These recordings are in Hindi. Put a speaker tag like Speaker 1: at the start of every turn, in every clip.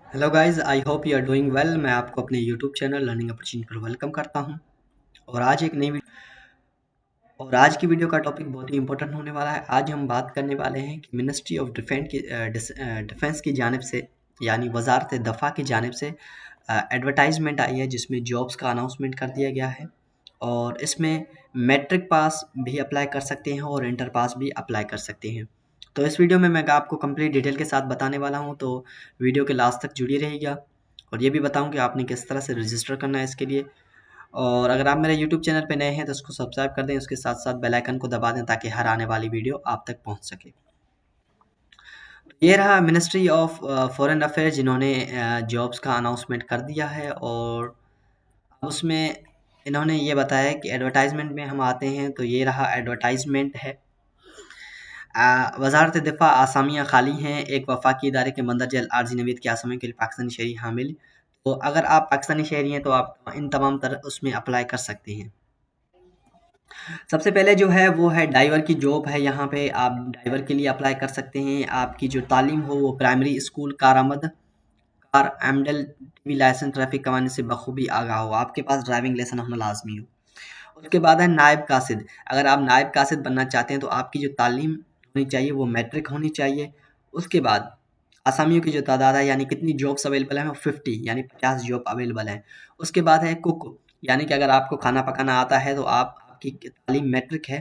Speaker 1: Hello guys, I hope you are doing well. मैं आपको अपने यूट्यूब चैनल लर्निंग अपॉर्चुनिटी पर वेलकम करता हूं। और आज एक नई और आज की वीडियो का टॉपिक बहुत ही इंपॉर्टेंट होने वाला है। आज हम बात करने वाले हैं कि मिनिस्ट्री ऑफ डिफेंस की जानिब से, यानी वजारत दफ़ा की जानिब से एडवर्टाइजमेंट आई है जिसमें जॉब्स का अनाउंसमेंट कर दिया गया है। और इसमें मैट्रिक पास भी अप्लाई कर सकते हैं और इंटर पास भी अप्लाई कर सकते हैं। तो इस वीडियो में मैं आपको कंप्लीट डिटेल के साथ बताने वाला हूं, तो वीडियो के लास्ट तक जुड़ी रहेगा। और ये भी बताऊं कि आपने किस तरह से रजिस्टर करना है इसके लिए। और अगर आप मेरे यूट्यूब चैनल पे नए हैं तो उसको सब्सक्राइब कर दें, उसके साथ साथ बेल आइकन को दबा दें ताकि हर आने वाली वीडियो आप तक पहुंच सके। ये रहा मिनिस्ट्री ऑफ फॉरेन अफेयर्स जिन्होंने जॉब्स का अनाउंसमेंट कर दिया है। और उसमें इन्होंने ये बताया है कि एडवर्टाइजमेंट में हम आते हैं तो ये रहा एडवर्टाइजमेंट है। वजारत दिफा आसामियाँ खाली हैं, एक वफाकी इदारे के मंदरजा आर्जी नवीद की आसामियों के लिए पाकिस्तानी शहरी हामिल। तो अगर आप पाकिस्तानी शहरी हैं तो आप इन तमाम तरह उसमें अप्लाई कर सकते हैं। सबसे पहले जो है वो है ड्राइवर की जॉब है। यहाँ पे आप ड्राइवर के लिए अप्लाई कर सकते हैं। आपकी जो तालीम हो वो प्राइमरी स्कूल कारआमद कार एमडल टीवी लाइसेंस ट्रैफिक कवानीन से बखूबी आगाह हो, आपके पास ड्राइविंग लाइसेंस होना लाजमी हो। उसके बाद है नायब कासिद। अगर आप नायब कासिद बनना चाहते हैं तो आपकी जो तालीम होनी चाहिए वो मैट्रिक होनी चाहिए। उसके बाद आसामियों की जो तादाद है, यानी कितनी जॉब्स अवेलेबल हैं, वो 50 यानी 50 जॉब अवेलेबल हैं। उसके बाद है कुक, यानी कि अगर आपको खाना पकाना आता है तो आप आपकी तालीम मैट्रिक है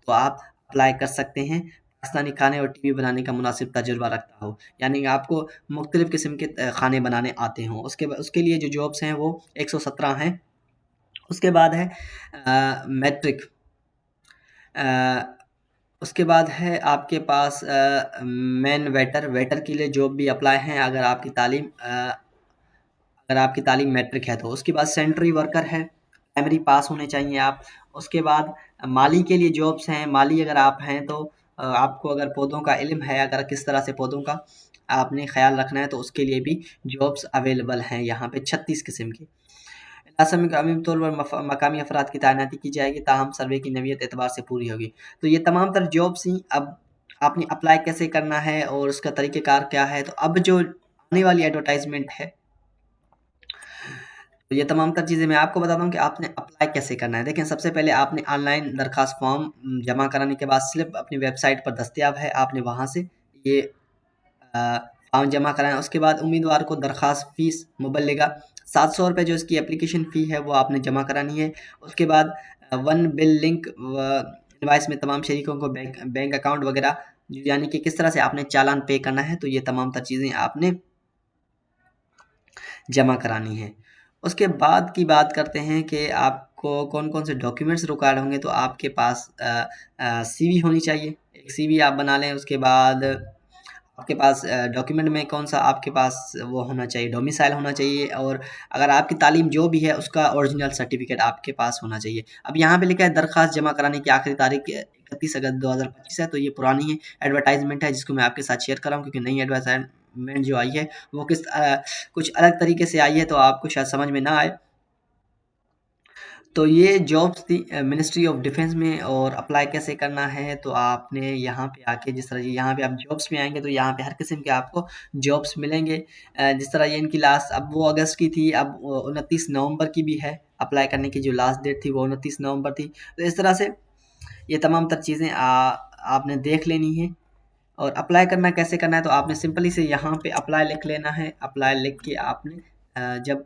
Speaker 1: तो आप अप्लाई कर सकते हैं। पाकिस्तानी खाने और टीवी बनाने का मुनासिब तजुर्बा रखता हो, यानी कि आपको मुख्तलिफ़ किस्म के खाने बनाने आते हों। उसके लिए जो जॉब्स हैं वो 117 हैं। उसके बाद है मैट्रिक। अ, उसके बाद है आपके पास मेन वेटर, वेटर के लिए जॉब भी अप्लाई हैं अगर आपकी तालीम मैट्रिक है तो। उसके बाद सेंट्री वर्कर है, प्राइमरी पास होने चाहिए आप। उसके बाद माली के लिए जॉब्स हैं। माली अगर आप हैं तो आपको अगर पौधों का इल्म है, अगर किस तरह से पौधों का आपने ख्याल रखना है तो उसके लिए भी जॉब्स अवेलेबल हैं यहाँ पे 36 किस्म की। असम में अमीम तौर पर मकामी अफराद की तैनाती की जाएगी, ताहम सर्वे की नवीयत एतबार से पूरी होगी। तो ये तमाम तर जॉब्स ही। अब आपने अप्लाई कैसे करना है और उसका तरीक़ेकार क्या है, तो अब जो आने वाली एडवर्टाइजमेंट है तो ये तमाम तर चीज़ें मैं आपको बताता हूँ कि आपने अप्लाई कैसे करना है। देखें, सबसे पहले आपने ऑनलाइन दरखास्त फॉर्म जमा कराने के बाद स्लिप अपनी वेबसाइट पर दस्तयाब है, आपने वहाँ से ये फॉर्म जमा कराएँ। उसके बाद उम्मीदवार को दरखास्त फ़ीस मुबल्लिगा ₹700 जो इसकी एप्लीकेशन फ़ी है वो आपने जमा करानी है। उसके बाद वन बिल लिंक इनवॉइस में तमाम शरीकों को बैंक बैंक अकाउंट वगैरह, यानी कि किस तरह से आपने चालान पे करना है, तो ये तमाम तर चीज़ें आपने जमा करानी है। उसके बाद की बात करते हैं कि आपको कौन-कौन से डॉक्यूमेंट्स रिक्वायर्ड होंगे। तो आपके पास सीवी होनी चाहिए, एक सीवी आप बना लें। उसके बाद आपके पास डॉक्यूमेंट में कौन-सा आपके पास वो होना चाहिए, डोमिसाइल होना चाहिए। और अगर आपकी तालीम जो भी है उसका ओरिजिनल सर्टिफ़िकेट आपके पास होना चाहिए। अब यहाँ पे लिखा है दरख़्वास्त जमा कराने की आखिरी तारीख़ 31 अगस्त 2025 है, तो ये पुरानी एडवर्टाइज़मेंट है जिसको मैं आपके साथ शेयर कर रहा हूँ, क्योंकि नई एडवर्टाइज़मेंट जो आई है वो कुछ अलग तरीके से आई है तो आपको शायद समझ में ना आए। तो ये जॉब्स थी मिनिस्ट्री ऑफ डिफेंस में। और अप्लाई कैसे करना है, तो आपने यहाँ पे आके जिस तरह यहाँ पे आप जॉब्स में आएँगे तो यहाँ पे हर किस्म के आपको जॉब्स मिलेंगे। जिस तरह ये इनकी लास्ट अब वो अगस्त की थी, अब 29 नवंबर की भी है। अप्लाई करने की जो लास्ट डेट थी वो 29 नवंबर थी। तो इस तरह से ये तमाम तर चीज़ें आपने देख लेनी है। और अप्लाई करना कैसे करना है, तो आपने सिंपली से यहाँ पे अप्लाई लिख लेना है। अप्लाई लिख के आपने जब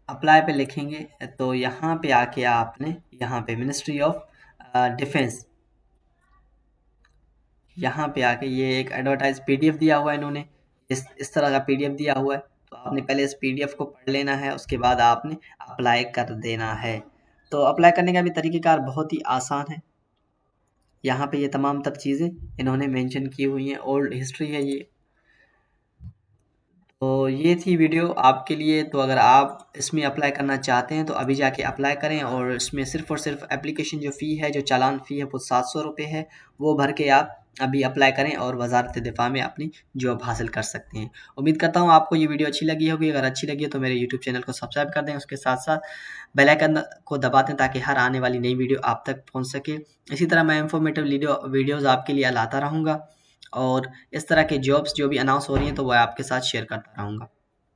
Speaker 1: अप्लाई पे लिखेंगे तो यहाँ पे आके आपने यहाँ पे मिनिस्ट्री ऑफ डिफेंस, यहाँ पे आके ये एक एडवर्टाइज पीडीएफ दिया हुआ है इन्होंने, इस तरह का पीडीएफ दिया हुआ है। तो आपने पहले इस पीडीएफ को पढ़ लेना है, उसके बाद आपने अप्लाई कर देना है। तो अप्लाई करने का भी तरीक़ेकार बहुत ही आसान है। यहाँ पे ये तमाम तर चीज़ें इन्होंने मेंशन की हुई हैं, ओल्ड हिस्ट्री है ये। तो ये थी वीडियो आपके लिए। तो अगर आप इसमें अप्लाई करना चाहते हैं तो अभी जाके अप्लाई करें। और इसमें सिर्फ़ और सिर्फ एप्लीकेशन जो फ़ी है, जो चालान फ़ी है वो ₹700 है, वो भर के आप अभी अप्लाई करें और वज़ारत दिफ़ा में अपनी जॉब हासिल कर सकते हैं। उम्मीद करता हूँ आपको ये वीडियो अच्छी लगी होगी। अगर अच्छी लगी है तो मेरे यूट्यूब चैनल को सब्सक्राइब कर दें, उसके साथ-साथ बेल आइकन को दबा दें ताकि हर आने वाली नई वीडियो आप तक पहुँच सके। इसी तरह मैं इन्फॉर्मेटिव वीडियोज़ आपके लिए लाता रहूँगा। और इस तरह के जॉब्स जो भी अनाउंस हो रही हैं तो वह आपके साथ शेयर करता रहूँगा।